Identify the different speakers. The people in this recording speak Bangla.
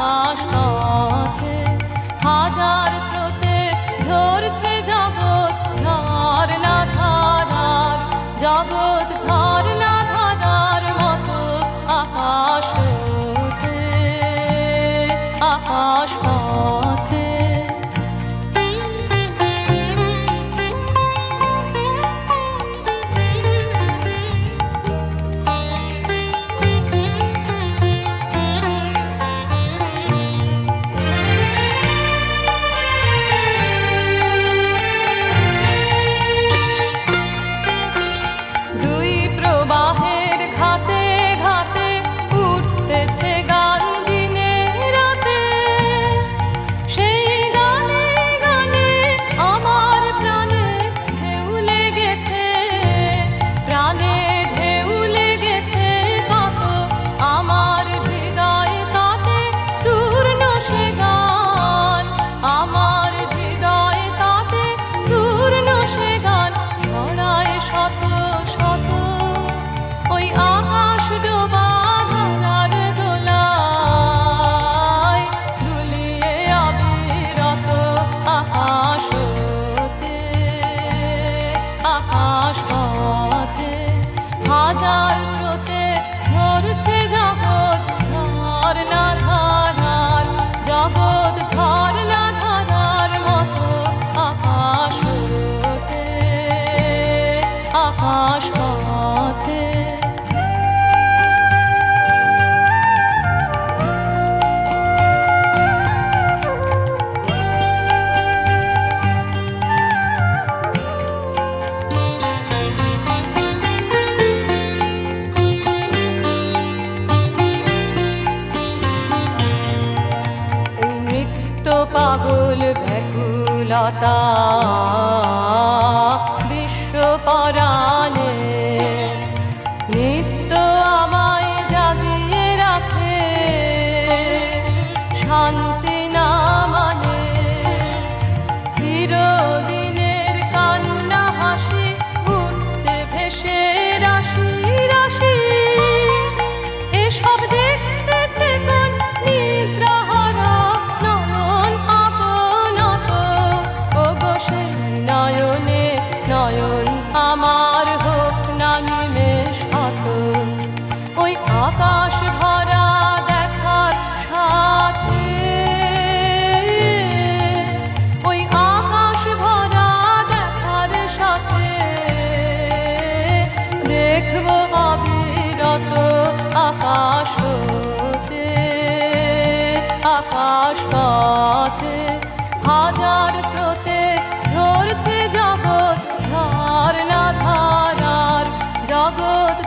Speaker 1: আকাশ পথে হাজার স্রোতে ঝরছে জগৎ ঝরনা ধারার, জগৎ ঝরনা ধারার মতো আকাশ হতে আকাশ পথে। প্রবাহের ঘাতে ঘাতে উঠতেছে গান দিনে রাতে, সেই গানে গানে আমার প্রাণে ঢেউ লেগেছে, প্রাণে ঢেউ লেগেছে কত, আমার হৃদয় তাতে চূর্ণ সে গান, আমার হৃদয় তাতে চূর্ণ সে গান, ছড়ায় শত শত ওই আকাশ ডোবা ধারার দোলায়, দুলিয়ে অবিরত আকাশ হতে আকাশ পথে হাজার স্রোতে ঝরছে জগৎ ঝরনা ধারার, জগৎ ঝরনা ধারার মতো আকাশ হতে আকাশ পথে। পাগল ব্যাকুলতা বিশ্ব পরাণে নিত্য আমায় জাগিয়ে রাখে, শান্তি না মানে চিরদিনের কান্না হাসি উঠছে ভেসে রাশি রাশি, এসব দেখতেছে কোন নিদ্রাহারা নয়ন আপনত, ওগো সেই নয়নে নয়ন আমার হোক না নিমেষ হত, ওই আকাশ ভরা দেখার সাথে, ওই আকাশ ভরা দেখার সাথে দেখবো অবিরত আকাশ হতে আকাশ পথে হাজার স্রোতে ঝরছে জগৎ ঝরনা ধারার, জগৎ